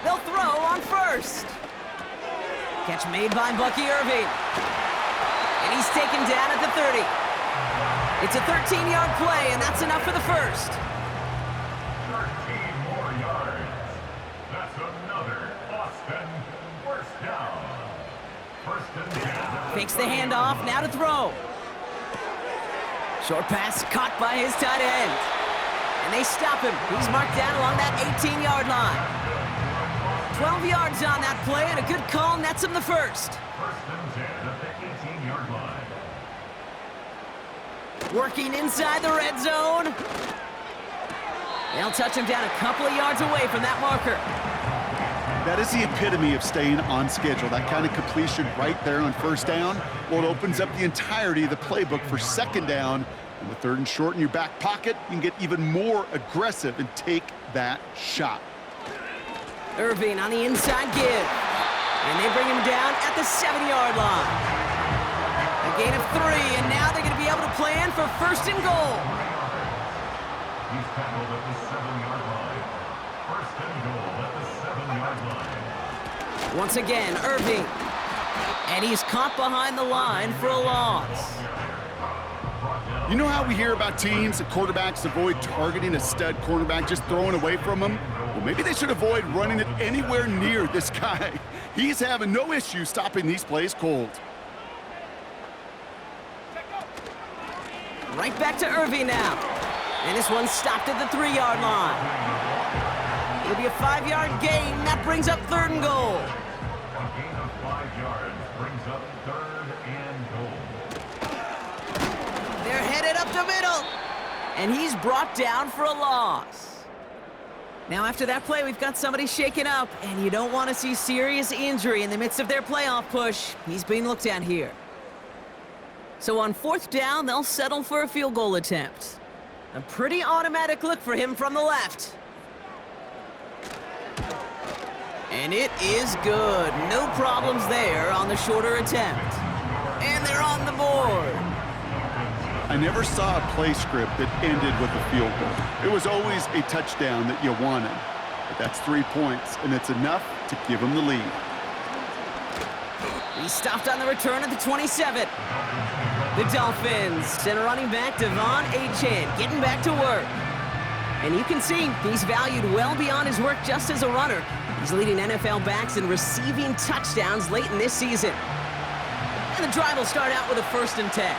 They'll throw on first. Catch made by Bucky Irving. And he's taken down at the 30. It's a 13-yard play, and that's enough for the first. 13 more yards. That's another Boston first down. First and 10. Fakes the handoff, now to throw. Short pass caught by his tight end. And they stop him. He's marked down along that 18-yard line. 12 yards on that play, and a good call nets him the first. First and 10 at the 18-yard line. Working inside the red zone. They'll touch him down a couple of yards away from that marker. That is the epitome of staying on schedule. That kind of completion right there on first down. Well, it opens up the entirety of the playbook for second down. And with third and short in your back pocket, you can get even more aggressive and take that shot. Irving on the inside give. And they bring him down at the 7-yard line. A gain of 3, and now they're going to be able to plan for first and goal. He's tackled at the 7-yard line. First and goal at the 7-yard line. Once again, Irving. And he's caught behind the line for a loss. You know how we hear about teams that quarterbacks avoid targeting a stud cornerback, just throwing away from him? Well, maybe they should avoid running it anywhere near this guy. He's having no issue stopping these plays cold. Right back to Irving now. And this one's stopped at the 3-yard line. It'll be a 5-yard gain. That brings up third and goal. A gain of 5 yards brings up third and goal. They're headed up the middle. And he's brought down for a loss. Now after that play, we've got somebody shaken up, and you don't want to see serious injury in the midst of their playoff push. He's being looked at here. So on fourth down, they'll settle for a field goal attempt. A pretty automatic look for him from the left. And it is good. No problems there on the shorter attempt. And they're on the board. I never saw a play script that ended with a field goal. It was always a touchdown that you wanted. But that's 3 points, and it's enough to give them the lead. He stopped on the return at the 27. The Dolphins send a running back, Devon Achane, getting back to work. And you can see he's valued well beyond his work just as a runner. He's leading NFL backs in receiving touchdowns late in this season. And the drive will start out with a 1st and 10.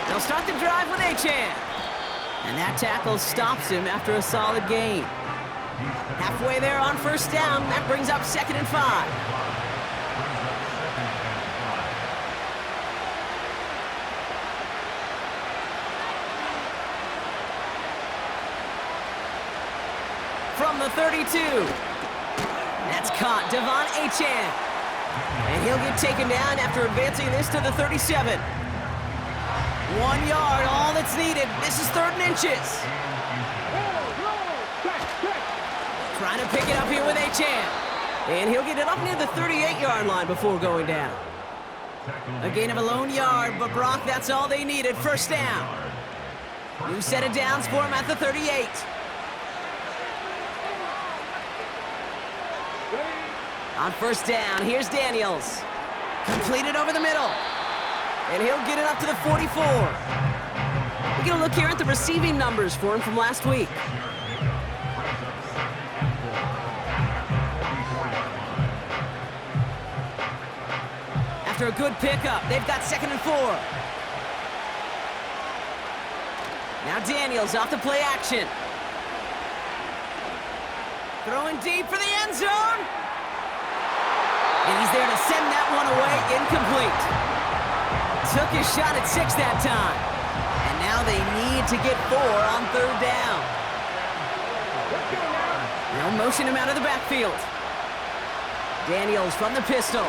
They'll start the drive with Achane. And that tackle stops him after a solid gain. Halfway there on first down, that brings up 2nd and 5. From the 32. That's caught, Devon Achane. And he'll get taken down after advancing this to the 37. 1 yard, all that's needed. This is 3rd and inches. Trying to pick it up here with Achane. And he'll get it up near the 38-yard line before going down. A gain of a lone yard, but Brock, that's all they needed. First down. New set of downs for him at the 38. On first down, here's Daniels. Completed over the middle. And he'll get it up to the 44. We're going to look here at the receiving numbers for him from last week. After a good pickup, they've got 2nd and 4. Now Daniels off the play action. Throwing deep for the end zone. And he's there to send that one away, incomplete. Took his shot at 6 that time. And now they need to get 4 on 3rd down. They'll motion him out of the backfield. Daniels from the pistol.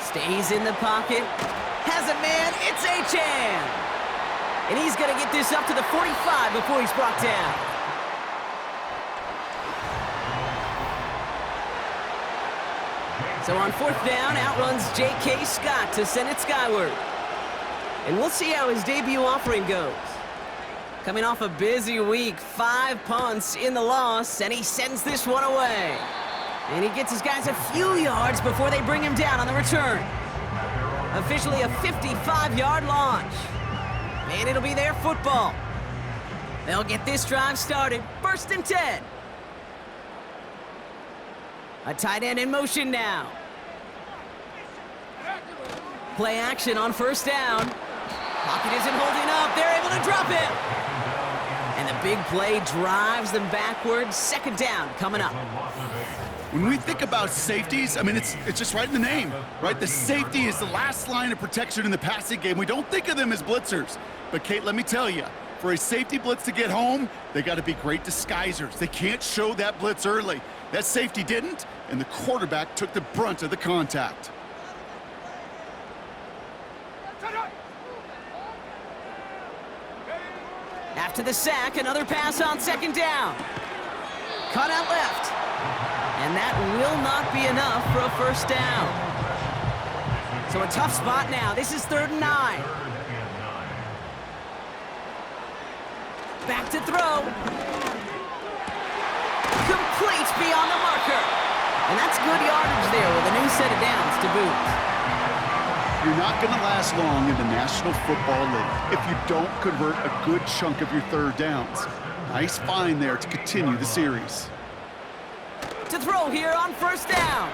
Stays in the pocket. Has a man, it's Achane. And he's going to get this up to the 45 before he's brought down. So on 4th down, outruns J.K. Scott to send it skyward. And we'll see how his debut offering goes. Coming off a busy week, 5 punts in the loss, and he sends this one away. And he gets his guys a few yards before they bring him down on the return. Officially a 55-yard launch. And it'll be their football. They'll get this drive started. 1st and 10. A tight end in motion now. Play action on 1st down. Pocket isn't holding up. They're able to drop him. And the big play drives them backwards. 2nd down coming up. When we think about safeties, I mean, it's just right in the name, right? The safety is the last line of protection in the passing game. We don't think of them as blitzers. But, Kate, let me tell you, for a safety blitz to get home, they got to be great disguisers. They can't show that blitz early. That safety didn't, and the quarterback took the brunt of the contact. After the sack, another pass on 2nd down. Cut out left. And that will not be enough for a 1st down. So a tough spot now. This is 3rd and 9. Back to throw. Complete beyond the marker. And that's good yardage there with a new set of downs to boot. You're not going to last long in the National Football League if you don't convert a good chunk of your 3rd downs. Nice find there to continue the series. To throw here on 1st down.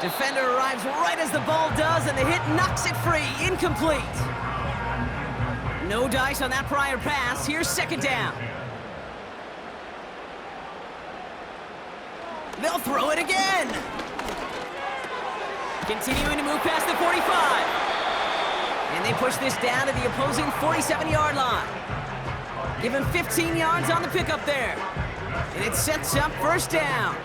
Defender arrives right as the ball does, and the hit knocks it free. Incomplete. No dice on that prior pass. Here's 2nd down. They'll throw it again. Continuing to move past the 45. And they push this down to the opposing 47-yard line. Give him 15 yards on the pickup there. And it sets up 1st down.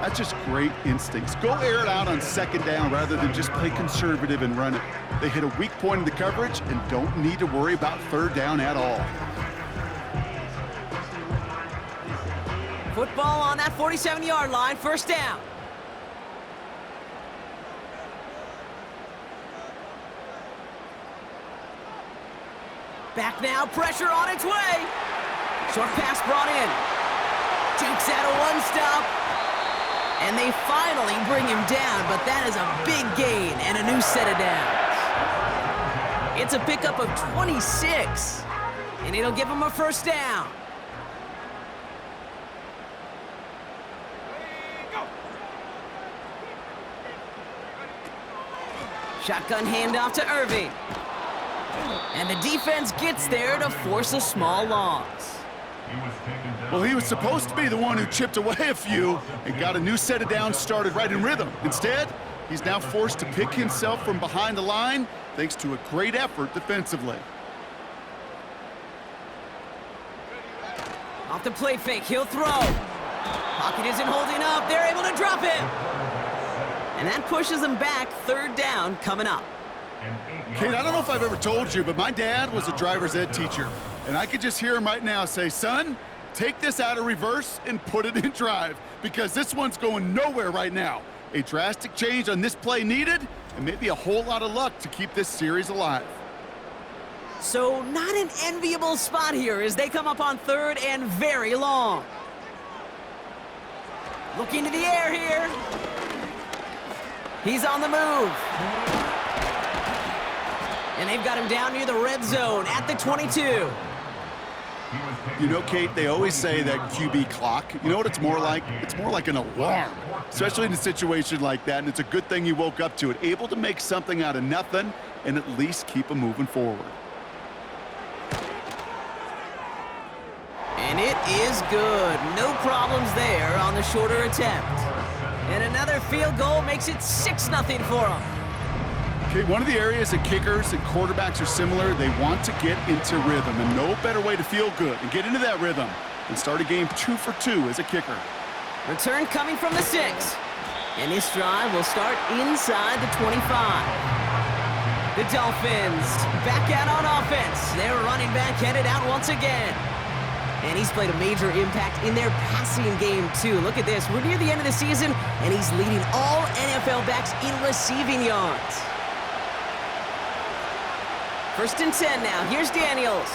That's just great instincts. Go air it out on 2nd down rather than just play conservative and run it. They hit a weak point in the coverage and don't need to worry about 3rd down at all. Football on that 47-yard line, 1st down. Back now, pressure on its way. Short pass brought in. Takes out a 1-stop. And they finally bring him down, but that is a big gain and a new set of downs. It's a pickup of 26, and it'll give him a 1st down. Shotgun handoff to Irving. And the defense gets there to force a small loss. Well, he was supposed to be the one who chipped away a few and got a new set of downs started right in rhythm. Instead, he's now forced to pick himself from behind the line thanks to a great effort defensively. Off the play fake, he'll throw. Pocket isn't holding up. They're able to drop him. And that pushes them back. 3rd down coming up. Kate, I don't know if I've ever told you, but my dad was a driver's ed teacher. And I could just hear him right now say, son, take this out of reverse and put it in drive, because this one's going nowhere right now. A drastic change on this play needed, and maybe a whole lot of luck to keep this series alive. So not an enviable spot here as they come up on 3rd and very long. Looking to the air here. He's on the move. And they've got him down near the red zone at the 22. You know, Kate, they always say that QB clock, you know what it's more like? It's more like an alarm, especially in a situation like that, and it's a good thing you woke up to it, able to make something out of nothing and at least keep them moving forward. And it is good. No problems there on the shorter attempt. And another field goal makes it 6-0 for them. Okay, one of the areas that kickers and quarterbacks are similar, they want to get into rhythm, and no better way to feel good and get into that rhythm than start a game 2 for 2 as a kicker. Return coming from the 6. And this drive will start inside the 25. The Dolphins back out on offense. Their running back headed out once again. And he's played a major impact in their passing game, too. Look at this. We're near the end of the season, and he's leading all NFL backs in receiving yards. 1st and 10 now. Here's Daniels.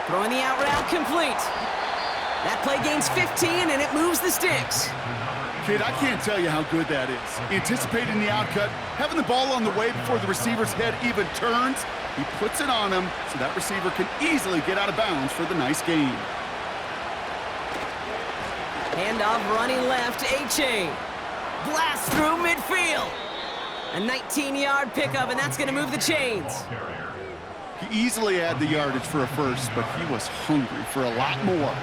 Throwing the out route complete. That play gains 15, and it moves the sticks. Kid, I can't tell you how good that is. Anticipating the outcut, having the ball on the way before the receiver's head even turns, he puts it on him so that receiver can easily get out of bounds for the nice gain. Handoff running left, A-Chain. Blast through midfield. A 19-yard pickup, and that's going to move the chains. He easily had the yardage for a first, but he was hungry for a lot more.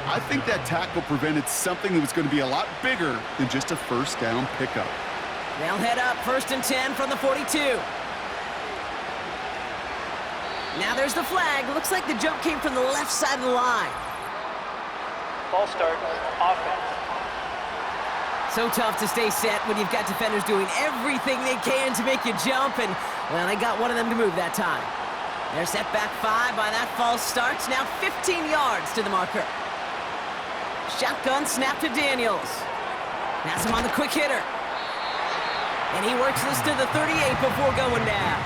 I think that tackle prevented something that was going to be a lot bigger than just a first down pickup. They'll head up 1st and 10 from the 42. Now there's the flag. Looks like the jump came from the left side of the line. False start, offense. So tough to stay set when you've got defenders doing everything they can to make you jump, and, well, they got one of them to move that time. They're set back 5 by that false start. Now 15 yards to the marker. Shotgun snap to Daniels. Pass him on the quick hitter. And he works this to the 38 before going down.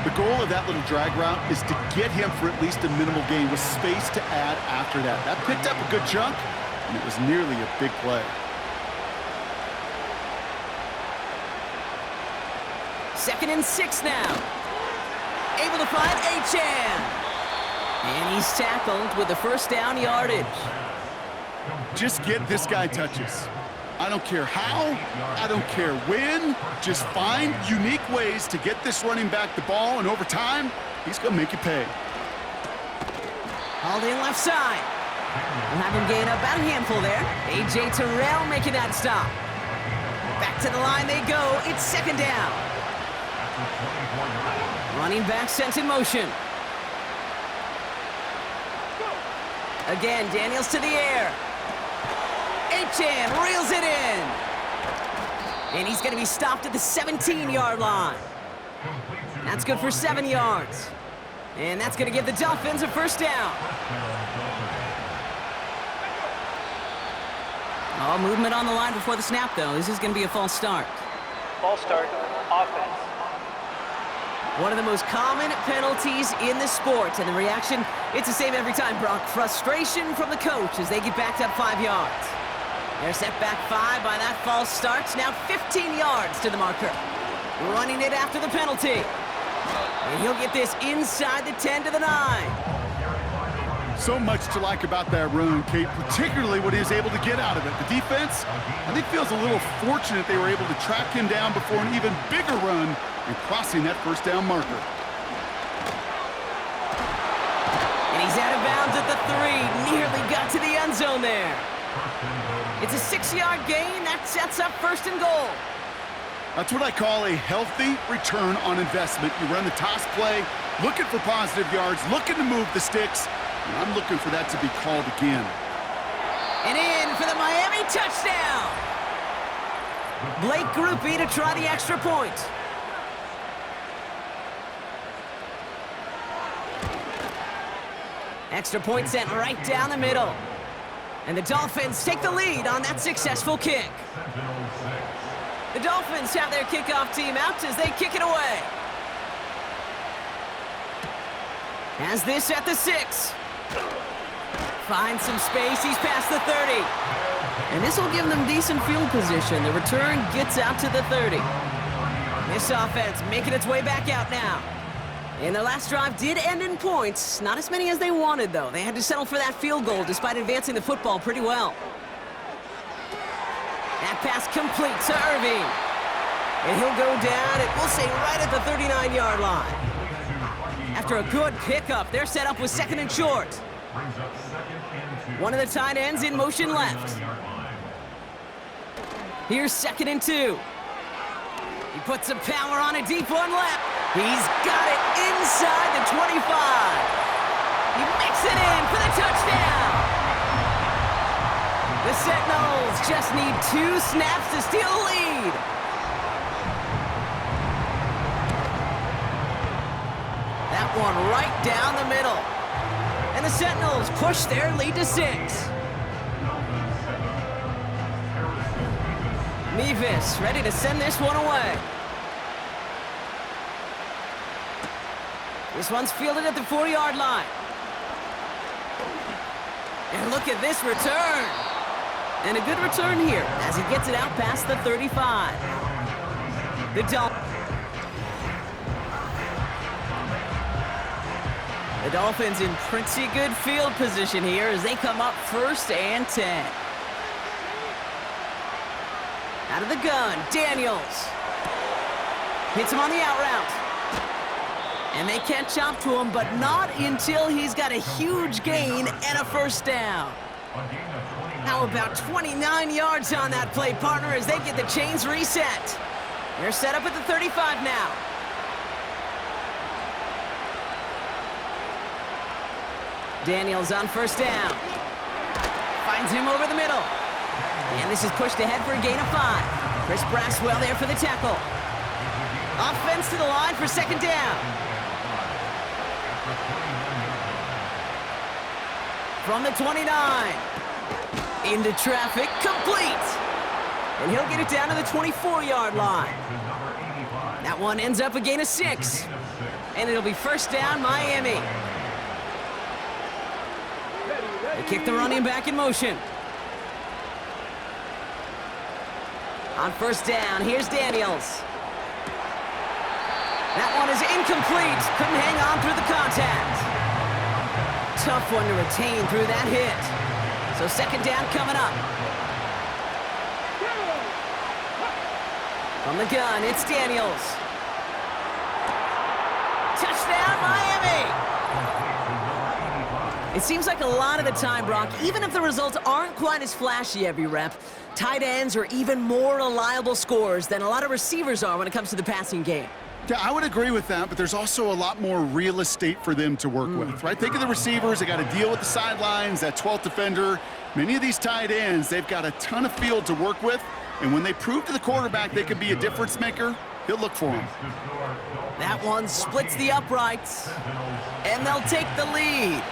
The goal of that little drag route is to get him for at least a minimal gain with space to add after that. That picked up a good chunk, and it was nearly a big play. Second and 6 now. Able to find A-Chan. And he's tackled with the first down yardage. Just get this guy touches. I don't care how, I don't care when, just find unique ways to get this running back the ball, and over time, he's going to make you pay. Hauled in left side. We'll have him gain about a handful there. A.J. Terrell making that stop. Back to the line they go. It's second down. Running back sent in motion. Again, Daniels to the air. A-Chan reels it in. And he's going to be stopped at the 17-yard line. That's good for 7 yards. And that's going to give the Dolphins a first down. Oh, movement on the line before the snap, though. This is going to be a false start. False start, offense. One of the most common penalties in the sport, and the reaction, it's the same every time, Brock. Frustration from the coach as they get backed up 5 yards. They're set back 5 by that false start. Now 15 yards to the marker. Running it after the penalty. And he'll get this inside the 10 to the 9. So much to like about that run, Kate, particularly what he was able to get out of it. The defense, I think, feels a little fortunate they were able to track him down before an even bigger run and crossing that first down marker. And he's out of bounds at the 3. Nearly got to the end zone there. It's a 6-yard gain. That sets up first and goal. That's what I call a healthy return on investment. You run the toss play, looking for positive yards, looking to move the sticks, and I'm looking for that to be called again. And in for the Miami touchdown. Blake Grupe to try the extra point. Extra point sent right down the middle. And the Dolphins take the lead on that successful kick. The Dolphins have their kickoff team out as they kick it away. Has this at the 6. Finds some space, he's past the 30. And this will give them decent field position. The return gets out to the 30. This offense making its way back out now. And their last drive did end in points. Not as many as they wanted, though. They had to settle for that field goal despite advancing the football pretty well. That pass complete to Irving. And he'll go down, and we'll say right at the 39-yard line. After a good pickup, they're set up with second and short. One of the tight ends in motion left. Here's second and 2. He puts some power on a deep one left. He's got it inside the 25. He makes it in for the touchdown. The Sentinels just need 2 snaps to steal the lead. That one right down the middle. And the Sentinels push their lead to 6. Mevis ready to send this one away. This one's fielded at the 4-yard line. And look at this return. And a good return here as he gets it out past the 35. The Dolphins in pretty good field position here as they come up 1st and 10. Out of the gun, Daniels. Hits him on the out route. And they catch up to him, but not until he's got a huge gain and a 1st down. How about 29 yards on that play, partner, as they get the chains reset. They're set up at the 35 now. Daniels on 1st down. Finds him over the middle. And this is pushed ahead for a gain of 5. Chris Braswell there for the tackle. Offense to the line for 2nd down. From the 29. Into traffic, complete. And he'll get it down to the 24-yard line. That one ends up a gain of 6. And it'll be 1st down, Miami. They kick the running back in motion. On 1st down, here's Daniels. That one is incomplete. Couldn't hang on through the contact. Tough one to retain through that hit. So 2nd down coming up. From the gun, it's Daniels. Touchdown, Miami! It seems like a lot of the time, Brock, even if the results aren't quite as flashy every rep, tight ends are even more reliable scorers than a lot of receivers are when it comes to the passing game. Yeah, I would agree with that, but there's also a lot more real estate for them to work with, right? Think of the receivers. They got to deal with the sidelines, that 12th defender. Many of these tight ends, they've got a ton of field to work with, and when they prove to the quarterback they can be a difference maker, he'll look for them. That one splits the uprights, and they'll take the lead.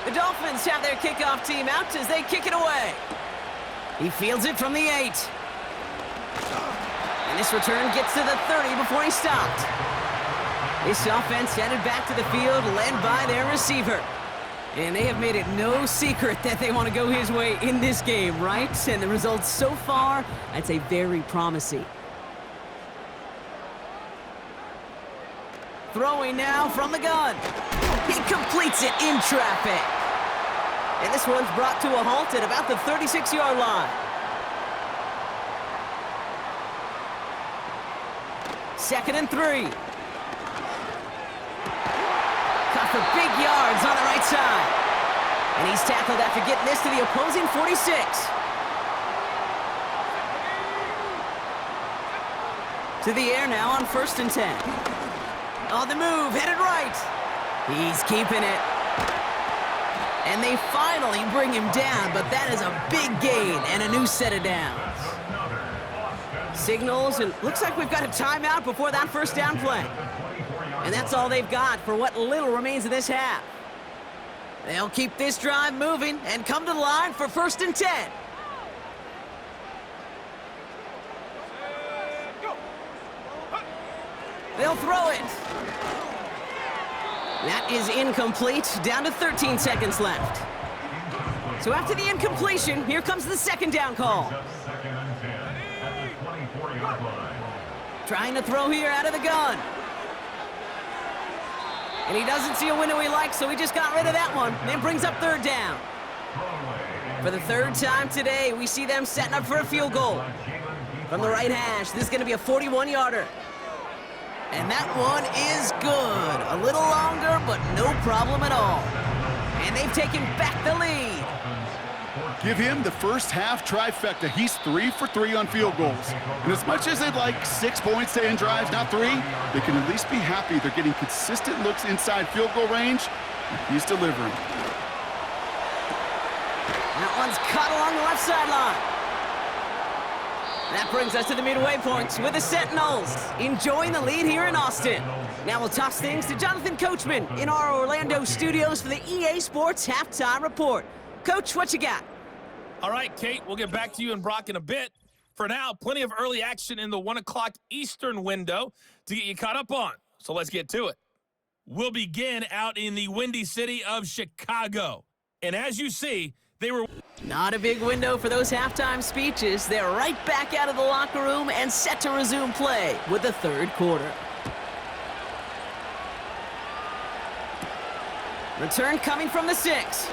The Dolphins have their kickoff team out as they kick it away. He fields it from the 8. And this return gets to the 30 before he stopped. This offense headed back to the field, led by their receiver. And they have made it no secret that they want to go his way in this game, right? And the results so far, I'd say very promising. Throwing now from the gun. He completes it in traffic. And this one's brought to a halt at about the 36-yard line. 2nd and 3. Caught for big yards on the right side. And he's tackled after getting this to the opposing 46. To the air now on 1st and 10. On the move, headed right. He's keeping it. And they finally bring him down, but that is a big gain and a new set of downs. Signals, and looks like we've got a timeout before that 1st down play. And that's all they've got for what little remains of this half. They'll keep this drive moving and come to the line for 1st and 10. They'll throw it. That is incomplete, down to 13 seconds left. So after the incompletion, here comes the 2nd down call. Trying to throw here out of the gun. And he doesn't see a window he likes, so he just got rid of that one. And brings up 3rd down. For the 3rd time today, we see them setting up for a field goal. From the right hash, this is going to be a 41-yarder. And that one is good. A little longer, but no problem at all. And they've taken back the lead. Give him the first half trifecta. He's 3 for 3 on field goals. And as much as they'd like 6 points to end drives, not 3, they can at least be happy they're getting consistent looks inside field goal range, and he's delivering. That one's caught along the left sideline. That brings us to the midway point with the Sentinels enjoying the lead here in Austin. Now we'll toss things to Jonathan Coachman in our Orlando studios for the EA Sports Halftime Report. Coach, what you got? All right, Kate, we'll get back to you and Brock in a bit. For now, plenty of early action in the 1 o'clock Eastern window to get you caught up on. So let's get to it. We'll begin out in the Windy City of Chicago. And as you see, they were... Not a big window for those halftime speeches. They're right back out of the locker room and set to resume play with the third quarter. Return coming from the 6.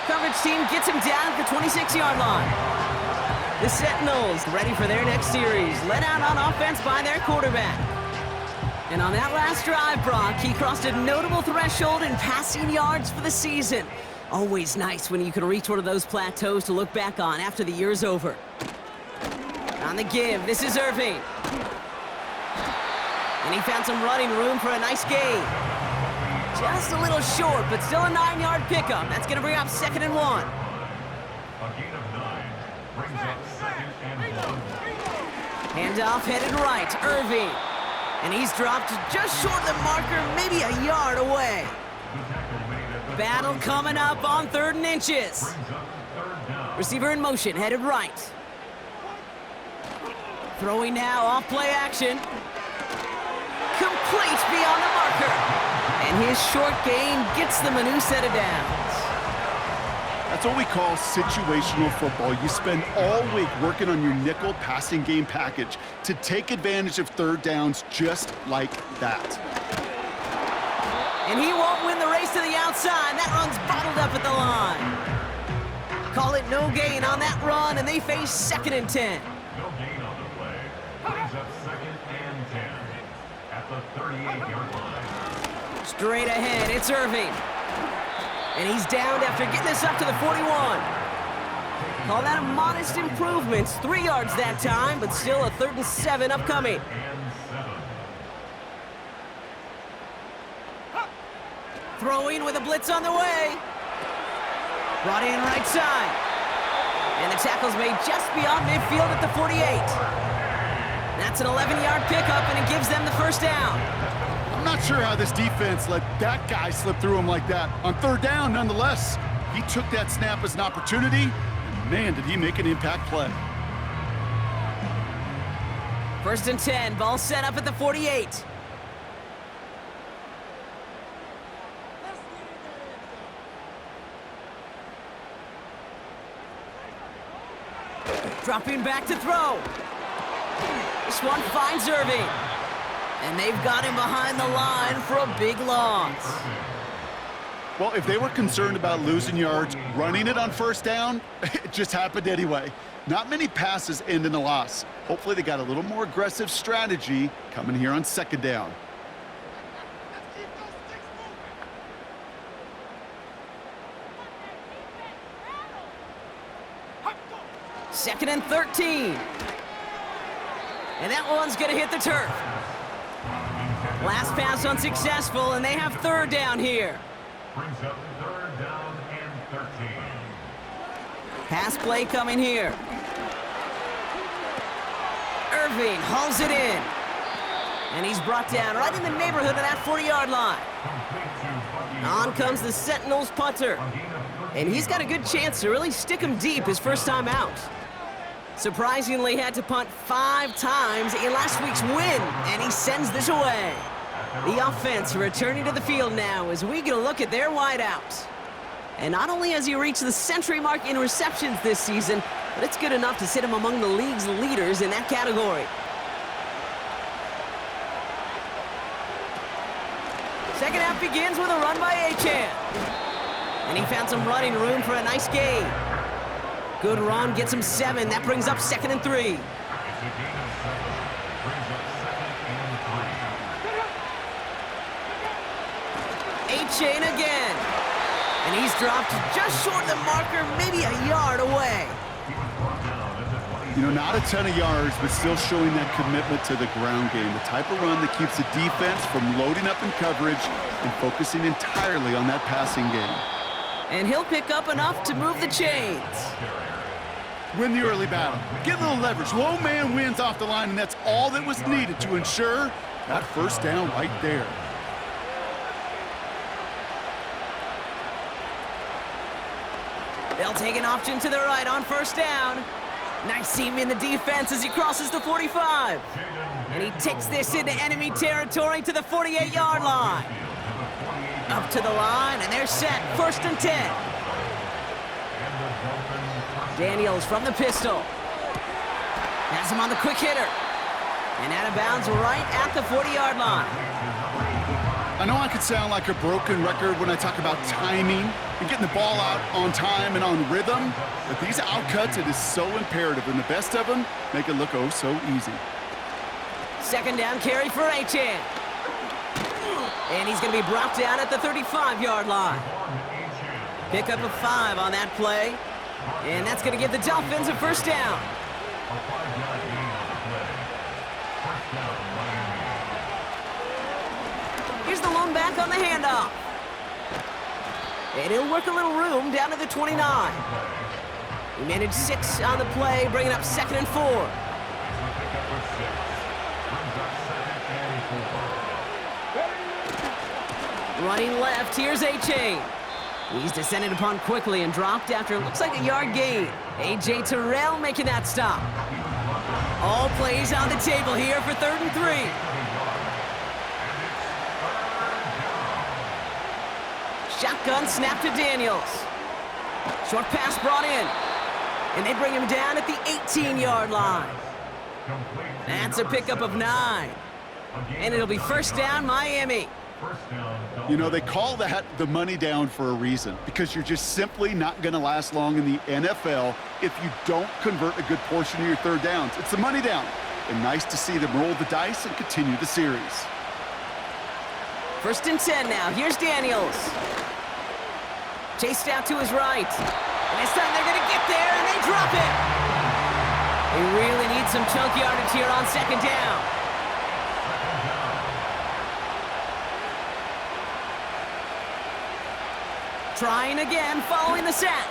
Coverage team gets him down at the 26-yard line. The Sentinels ready for their next series, led out on offense by their quarterback. And on that last drive, Brock, he crossed a notable threshold in passing yards for the season. Always nice when you can reach one of those plateaus to look back on after the year's over. On the give, this is Irving. And he found some running room for a nice gain. Just a little short, but still a 9-yard pickup. That's going to bring up 2nd and 1. A gain of 9 brings up 2nd and 1. Handoff headed right, Irving. And he's dropped just short of the marker, maybe a yard away. Battle coming up on 3rd and inches. Receiver in motion, headed right. Throwing now, off play action. Complete beyond the marker. And his short gain gets them a new set of downs. That's what we call situational football. You spend all week working on your nickel passing game package to take advantage of third downs just like that. And he won't win the race to the outside. That run's bottled up at the line. Call it no gain on that run, and they face 2nd and 10. No gain on the play. Brings up 2nd and 10 at the 38-yard line. Straight ahead, it's Irving. And he's downed after getting this up to the 41. Call that a modest improvement. 3 yards that time, but still a 3rd and 7 upcoming. Throwing with a blitz on the way. Brought in right side. And the tackle's made just beyond midfield at the 48. That's an 11-yard pickup, and it gives them the first down. I'm not sure how this defense let that guy slip through him like that. On 3rd down, nonetheless, he took that snap as an opportunity, and man, did he make an impact play. 1st and 10, ball set up at the 48. Dropping back to throw. This one finds Irving. And they've got him behind the line for a big loss. Well, if they were concerned about losing yards, running it on 1st down, it just happened anyway. Not many passes end in a loss. Hopefully they got a little more aggressive strategy coming here on 2nd down. Second and 13. And that one's going to hit the turf. Last pass unsuccessful, and they have 3rd down here. Brings up 3rd down and 13. Pass play coming here. Irving hauls it in. And he's brought down right in the neighborhood of that 40-yard line. On comes the Sentinels punter. And he's got a good chance to really stick him deep his first time out. Surprisingly had to punt 5 times in last week's win, and he sends this away. The offense returning to the field now as we get a look at their wideouts. And not only has he reached the century mark in receptions this season, but it's good enough to sit him among the league's leaders in that category. Second half begins with a run by Achane. And he found some running room for a nice gain. Good run, gets him 7. That brings up 2nd and 3. Achane again. And he's dropped just short of the marker, maybe a yard away. You know, not a ton of yards, but still showing that commitment to the ground game. The type of run that keeps the defense from loading up in coverage and focusing entirely on that passing game. And he'll pick up enough to move the chains. Win the early battle. Get a little leverage. Low man wins off the line, and that's all that was needed to ensure that first down right there. They'll take an option to the right on 1st down. Nice seam in the defense as he crosses the 45. And he takes this into enemy territory to the 48-yard line. Up to the line, and they're set. 1st and 10. Daniels from the pistol. Has him on the quick hitter. And out of bounds right at the 40-yard line. I know I could sound like a broken record when I talk about timing and getting the ball out on time and on rhythm, but these outcuts, it is so imperative, and the best of them make it look oh so easy. 2nd down carry for Achane. And he's going to be brought down at the 35-yard line. Pick up a 5 on that play. And that's going to give the Dolphins a 1st down. Here's the lone back on the handoff. And he'll work a little room down to the 29. He managed 6 on the play, bringing up 2nd and 4. Running left, here's Achane. He's descended upon quickly and dropped after it looks like a yard gain. A.J. Terrell making that stop. All plays on the table here for 3rd and 3. Shotgun snap to Daniels. Short pass brought in. And they bring him down at the 18-yard line. That's a pickup of 9. And it'll be 1st down, Miami. You know, they call that the money down for a reason, because you're just simply not going to last long in the NFL if you don't convert a good portion of your 3rd downs. It's the money down. And nice to see them roll the dice and continue the series. 1st and 10 now. Here's Daniels. Chased out to his right. And this time they're going to get there, and they drop it. They really need some chunk yardage here on 2nd down. Trying again, following the sack.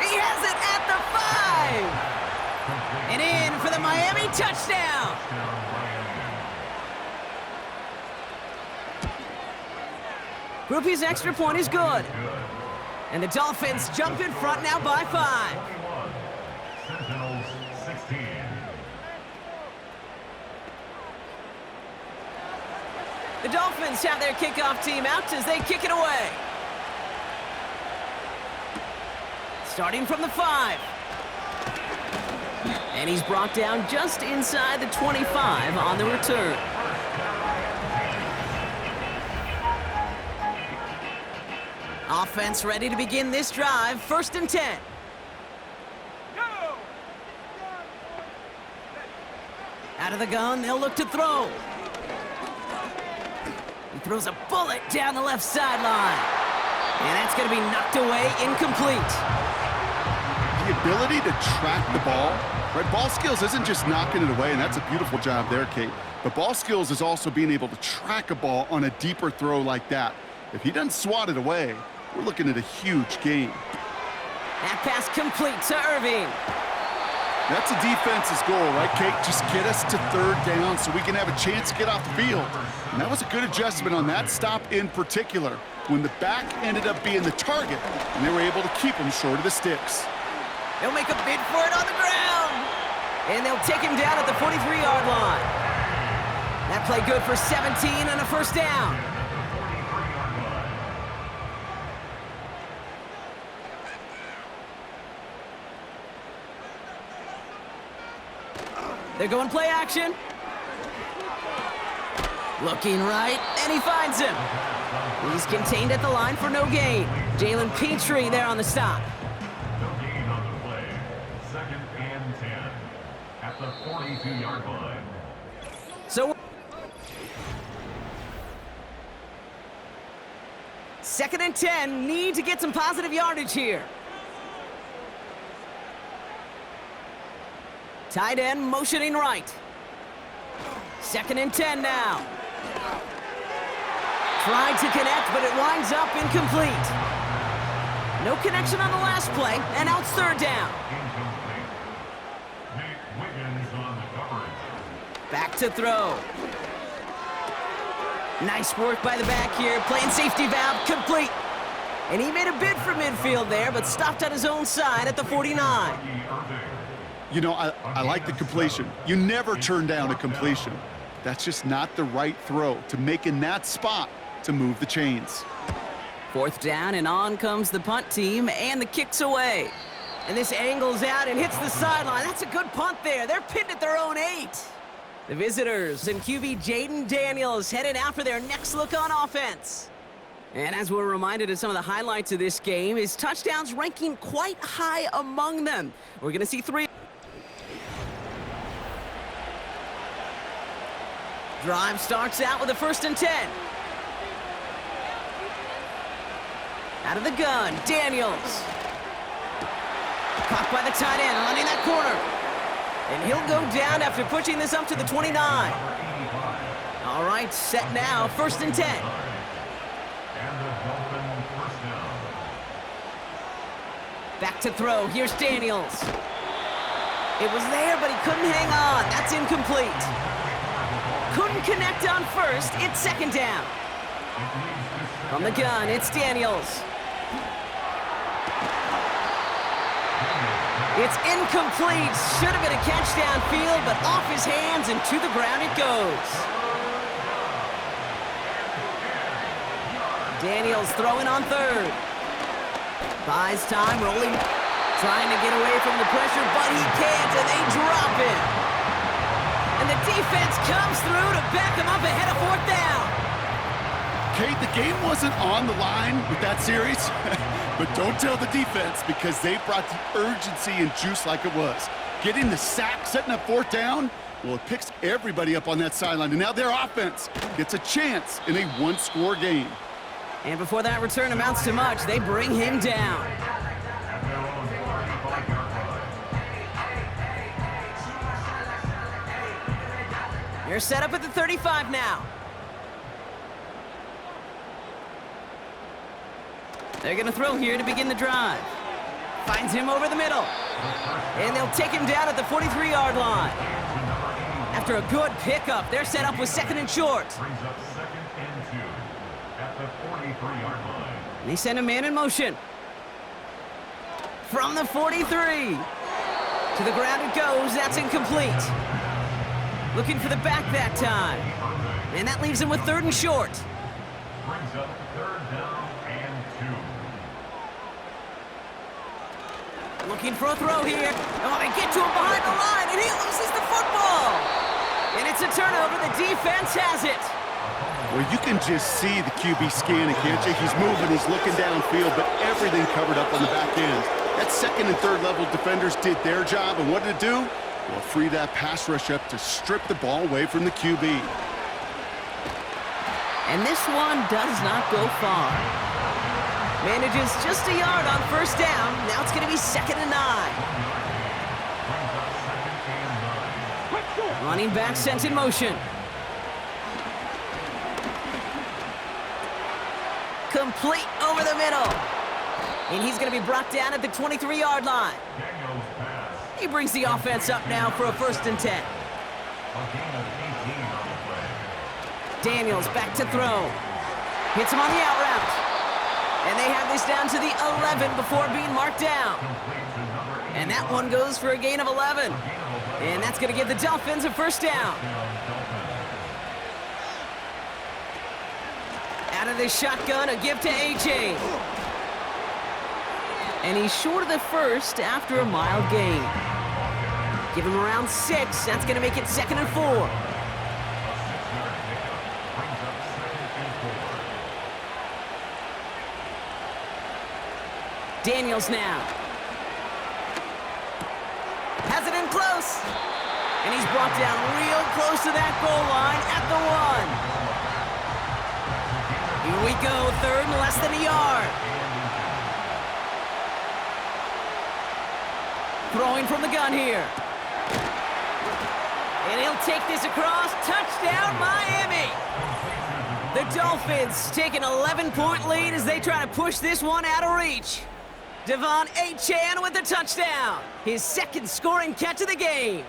He has it at the 5. And in for the Miami touchdown. Groupie's extra point is good. And the Dolphins jump in front now by 5. Sentinels 16. The Dolphins have their kickoff team out as they kick it away. Starting from the 5. And he's brought down just inside the 25 on the return. Offense ready to begin this drive. 1st and 10. Out of the gun, they'll look to throw. He throws a bullet down the left sideline. And that's going to be knocked away, incomplete. The ability to track the ball, right? Ball skills isn't just knocking it away, and that's a beautiful job there, Kate. But ball skills is also being able to track a ball on a deeper throw like that. If he doesn't swat it away, we're looking at a huge gain. That pass complete to Irving. That's a defense's goal, right, Kate? Just get us to 3rd down so we can have a chance to get off the field. And that was a good adjustment on that stop in particular, when the back ended up being the target, and they were able to keep him short of the sticks. They'll make a bid for it on the ground. And they'll take him down at the 43-yard line. That play good for 17 and a 1st down. They're going play action. Looking right, and he finds him. He's contained at the line for no gain. Jalen Petrie there on the stop. No gain on the play. 2nd and 10 at the 42-yard line. So 2nd and 10, need to get some positive yardage here. Tight end motioning right. 2nd and 10 now. Tried to connect, but it winds up incomplete. No connection on the last play, and out 3rd down. Incomplete. Nate Wiggins on the coverage. Back to throw. Nice work by the back here, playing safety valve, complete. And he made a bid for midfield there, but stopped on his own side at the 49. You know, I like the completion. You never turn down a completion. That's just not the right throw. To make in that spot to move the chains. 4th down, and on comes the punt team, and the kick's away. And this angles out and hits the sideline. That's a good punt there. They're pinned at their own 8. The visitors and QB Jaden Daniels headed out for their next look on offense. And as we're reminded of some of the highlights of this game, his touchdowns ranking quite high among them. We're going to see 3. Drive starts out with a 1st and 10. Out of the gun, Daniels. Caught by the tight end, running that corner. And he'll go down after pushing this up to the 29. All right, set now, 1st and 10. And the Dolphin first down. Back to throw, here's Daniels. It was there, but he couldn't hang on. That's incomplete. Couldn't connect on 1st, it's 2nd down. From the gun, it's Daniels. It's incomplete. Should have been a catch downfield, but off his hands and to the ground it goes. Daniels throwing on 3rd. Buys time, rolling, trying to get away from the pressure, but he can't, and they drop him. And the defense comes through to back him up ahead of 4th down. Kate, the game wasn't on the line with that series, but don't tell the defense because they brought the urgency and juice like it was. Getting the sack, setting up 4th down, well, it picks everybody up on that sideline, and now their offense gets a chance in a 1-score game. And before that return amounts to much, they bring him down. They're set up at the 35 now. They're going to throw here to begin the drive. Finds him over the middle. And they'll take him down at the 43-yard line. After a good pickup, they're set up with 2nd and short. Brings up 2nd and 2 at the 43-yard line. They send a man in motion. From the 43. To the ground it goes. That's incomplete. Looking for the back that time. And that leaves him with 3rd and short. Brings up 3rd down and 2. Looking for a throw here. Oh, they get to him behind the line, and he loses the football. And it's a turnover. The defense has it. Well, you can just see the QB scanning, can't you? He's moving, he's looking downfield, but everything covered up on the back end. That 2nd and 3rd level defenders did their job, and what did it do? Well, free that pass rush up to strip the ball away from the QB. And this one does not go far. Manages just a yard on 1st down. Now it's going to be 2nd and 9. Running back sent in motion. Complete over the middle. And he's going to be brought down at the 23-yard line. Daniels pass. He brings the offense up now for a 1st and 10. A gain of 18 on the play. Daniels back to throw. Hits him on the out route. And they have this down to the 11 before being marked down. And that one goes for a gain of 11. And that's going to give the Dolphins a 1st down. Out of the shotgun, a give to A.J. And he's short of the 1st after a mild gain. Give him around 6. That's going to make it 2nd and 4. Daniels now. Has it in close. And he's brought down real close to that goal line at the 1. Here we go, 3rd and less than a yard. Throwing from the gun here. And he'll take this across. Touchdown, Miami. The Dolphins take an 11-point lead as they try to push this one out of reach. Devon Achane with the touchdown. His 2nd scoring catch of the game.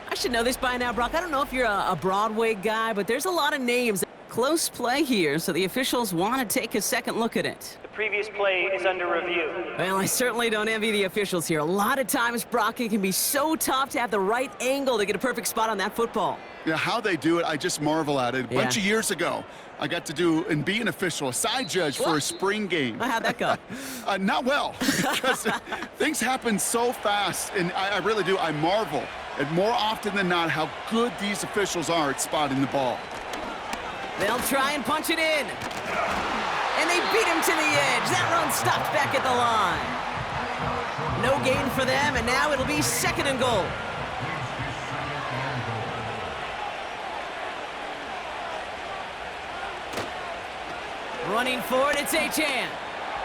I should know this by now, Brock. I don't know if you're a Broadway guy, but there's a lot of names. Close play here, so the officials want to take a second look at it. The previous play is under review. Well, I certainly don't envy the officials here. A lot of times, Brock, it can be so tough to have the right angle to get a perfect spot on that football. Yeah, how they do it, I just marvel at it. A bunch Yeah. of years ago, I got to do and be an official, a side judge for a spring game. How'd that go? Not well, because things happen so fast, and I really do. I marvel at more often than not how good these officials are at spotting the ball. They'll try and punch it in. And they beat him to the edge. That run stopped back at the line. No gain for them, and now it'll be 2nd and goal. Running forward, it's Achane.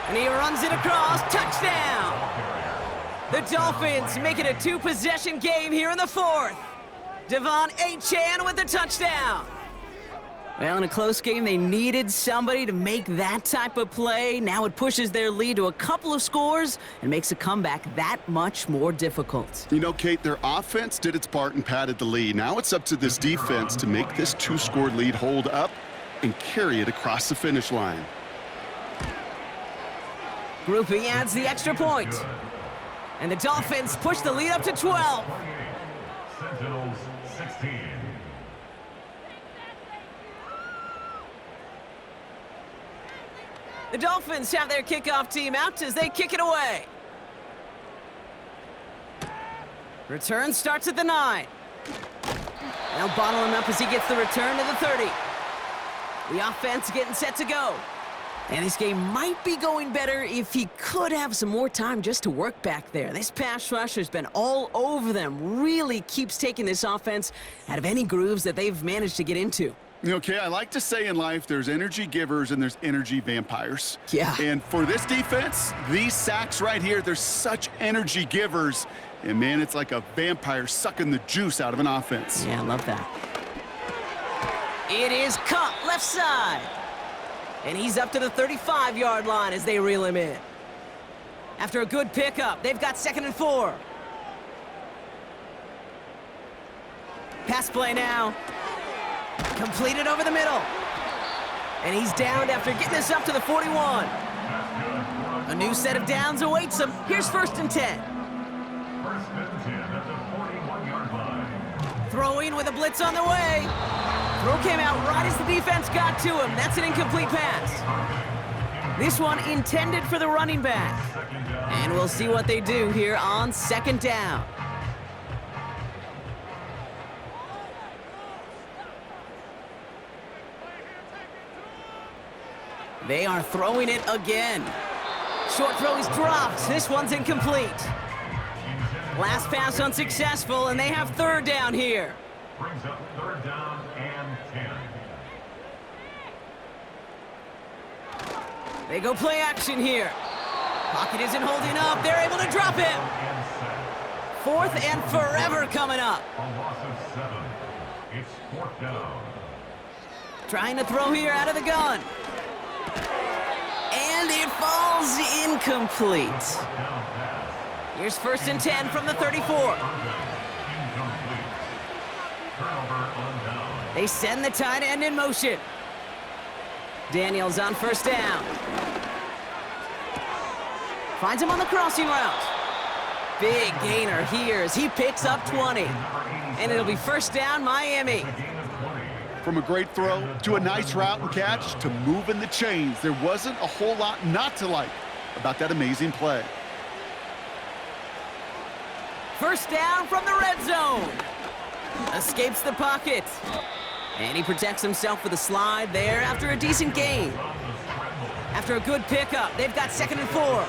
And he runs it across. Touchdown! The Dolphins make it a 2-possession game here in the 4th. Devon Achane with the touchdown. Well, in a close game, they needed somebody to make that type of play. Now it pushes their lead to a couple of scores and makes a comeback that much more difficult. You know, Kate, their offense did its part and padded the lead. Now it's up to this defense to make this 2-score lead hold up and carry it across the finish line. Groupie adds the extra point. And the Dolphins push the lead up to 12. Sentinels 16. The Dolphins have their kickoff team out as they kick it away. Return starts at the 9. They'll bottle him up as he gets the return to the 30. The offense getting set to go. And this game might be going better if he could have some more time just to work back there. This pass rush has been all over them. Really keeps taking this offense out of any grooves that they've managed to get into. Okay, I like to say in life there's energy givers and there's energy vampires. Yeah. And for this defense, these sacks right here, they're such energy givers. And man, it's like a vampire sucking the juice out of an offense. Yeah, I love that. It is cut left side. And he's up to the 35-yard line as they reel him in. After a good pickup, they've got 2nd and 4. Pass play now. Completed over the middle. And he's downed after getting this up to the 41. A new set of downs awaits him. Here's 1st and 10. 1st and 10 at the 41-yard line. Throwing with a blitz on the way. Throw came out right as the defense got to him. That's an incomplete pass. This one intended for the running back. And we'll see what they do here on 2nd down. They are throwing it again. Short throw is dropped. This one's incomplete. Last pass unsuccessful, and they have 3rd down here. Brings up 3rd down and 10. They go play action here. Pocket isn't holding up. They're able to drop him. 4th and forever coming up. A loss of 7. It's 4th down. Trying to throw here out of the gun. And it falls incomplete. Here's 1st and 10 from the 34. They send the tight end in motion. Daniels on 1st down. Finds him on the crossing route. Big gainer here as he picks up 20. And it'll be 1st down, Miami. From a great throw to a nice route and catch to moving the chains, there wasn't a whole lot not to like about that amazing play. 1st down from the red zone. Escapes the pocket. And he protects himself with a slide there after a decent gain. After a good pickup, they've got 2nd and 4.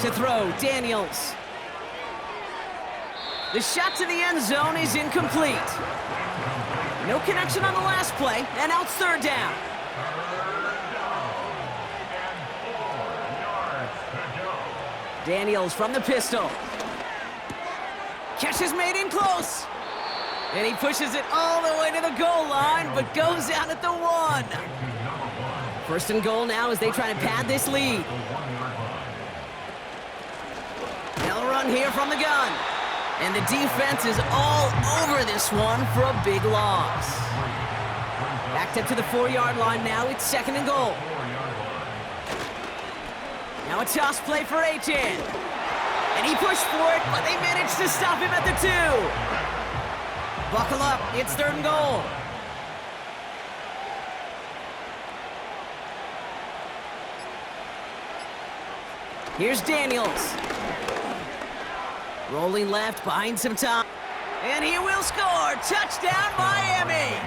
To throw, Daniels. The shot to the end zone is incomplete. No connection on the last play, and now it's 3rd down. Daniels from the pistol. Catch is made in close. And he pushes it all the way to the goal line, but goes out at the 1. 1st and goal now as they try to pad this lead. They'll run here from the gun. And the defense is all over this one for a big loss. Backed up to the 4-yard line now. It's 2nd and goal. 4-yard line. Now a toss play for Achane. And he pushed for it, but they managed to stop him at the 2. Buckle up. It's 3rd and goal. Here's Daniels. Rolling left, behind some time. And he will score! Touchdown, Miami!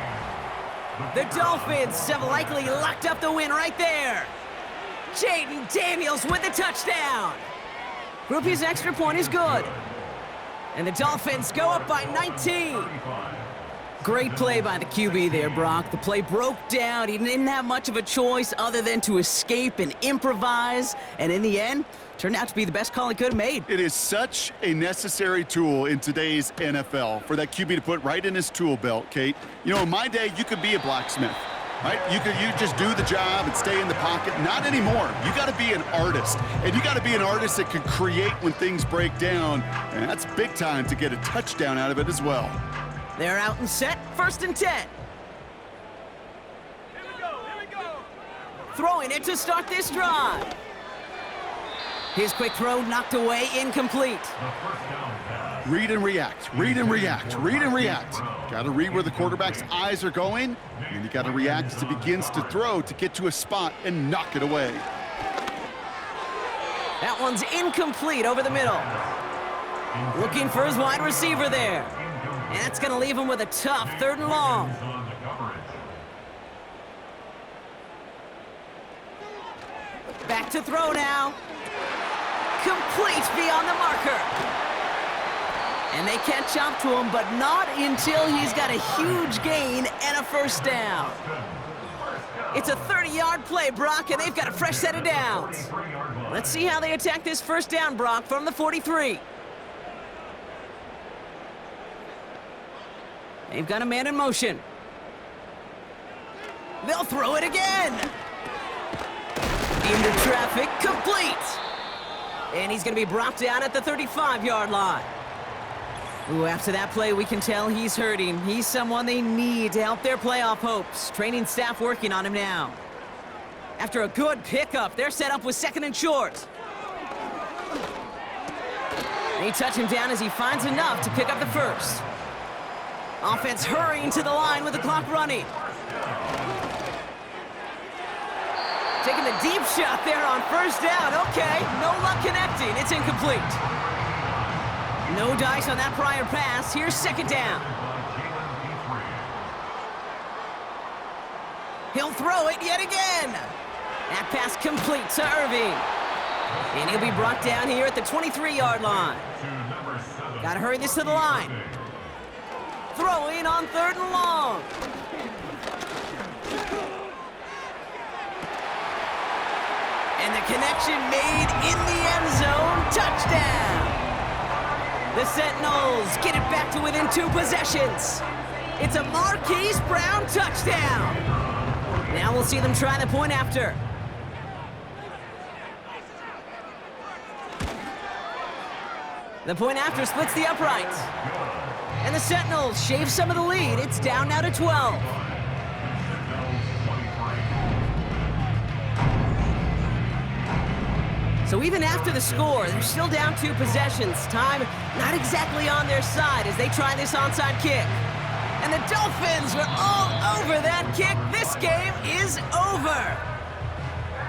The Dolphins have likely locked up the win right there. Jayden Daniels with the touchdown. Groupie's extra point is good. And the Dolphins go up by 19. Great play by the QB there, Brock. The play broke down. He didn't have much of a choice other than to escape and improvise. And in the end, turned out to be the best call he could have made. It is such a necessary tool in today's NFL for that QB to put right in his tool belt, Kate. You know, in my day, you could be a blacksmith, right? You just do the job and stay in the pocket. Not anymore. You got to be an artist, and you got to be an artist that can create when things break down, and that's big time to get a touchdown out of it as well. They're out and set, 1st and 10. Here we go. Throwing it to start this drive. His quick throw knocked away, incomplete. Read and react, read and react, read and react. Got to read where the quarterback's eyes are going, and you got to react as he begins to throw to get to a spot and knock it away. That one's incomplete over the middle. Looking for his wide receiver there. And that's going to leave him with a tough 3rd and long. Back to throw now. Complete beyond the marker. And they catch up to him, but not until he's got a huge gain and a 1st down. It's a 30-yard play, Brock, and they've got a fresh set of downs. Let's see how they attack this 1st down, Brock, from the 43. They've got a man in motion. They'll throw it again. Into traffic, complete. And he's going to be brought down at the 35-yard line. Ooh, after that play, we can tell he's hurting. He's someone they need to help their playoff hopes. Training staff working on him now. After a good pickup, they're set up with 2nd and short. They touch him down as he finds enough to pick up the 1st. Offense hurrying to the line with the clock running. Taking the deep shot there on 1st down. Okay, no luck connecting. It's incomplete. No dice on that prior pass. Here's 2nd down. He'll throw it yet again. That pass complete to Irving. And he'll be brought down here at the 23-yard line. Got to hurry this to the line. Throwing on 3rd and long. And the connection made in the end zone. Touchdown. The Sentinels get it back to within 2 possessions. It's a Marquise Brown touchdown. Now we'll see them try the point after. The point after splits the uprights. And the Sentinels shave some of the lead. It's down now to 12. So even after the score, they're still down 2 possessions. Time not exactly on their side as they try this onside kick. And the Dolphins were all over that kick. This game is over.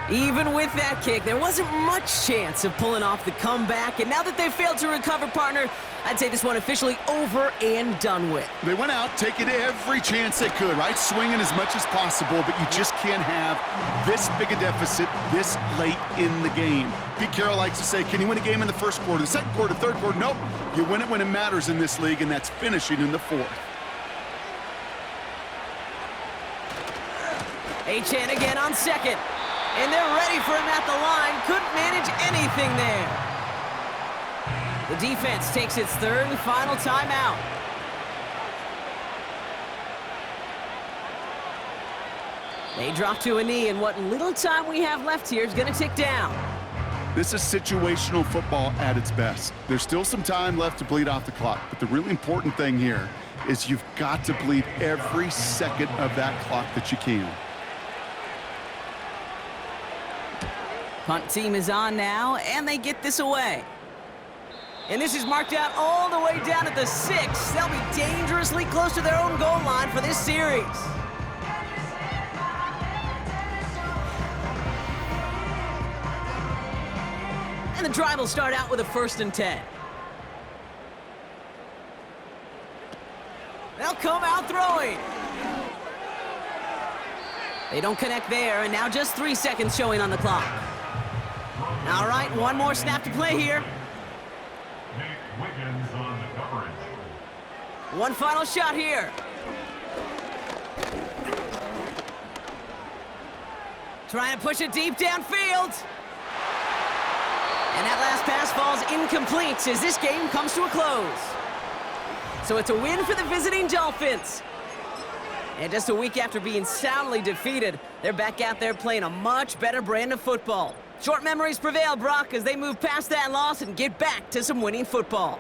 Even with that kick, there wasn't much chance of pulling off the comeback. And now that they've failed to recover, partner, I'd say this one officially over and done with. They went out taking every chance they could, right? Swinging as much as possible, but you just can't have this big a deficit this late in the game. Pete Carroll likes to say, can you win a game in the 1st quarter, the 2nd quarter, 3rd quarter? Nope. You win it when it matters in this league, and that's finishing in the 4th. Achane again on 2nd. And they're ready for him at the line. Couldn't manage anything there. The defense takes its 3rd and final timeout. They drop to a knee, and what little time we have left here is going to tick down. This is situational football at its best. There's still some time left to bleed off the clock, but the really important thing here is you've got to bleed every second of that clock that you can. Punt team is on now, and they get this away. And this is marked out all the way down at the 6. They'll be dangerously close to their own goal line for this series. And the drive will start out with a 1st and 10. They'll come out throwing. They don't connect there, and now just 3 seconds showing on the clock. All right, one more snap to play here. Nate Wiggins on the coverage. One final shot here. Trying to push it deep downfield. And that last pass falls incomplete as this game comes to a close. So it's a win for the visiting Dolphins. And just a week after being soundly defeated, they're back out there playing a much better brand of football. Short memories prevail, Brock, as they move past that loss and get back to some winning football.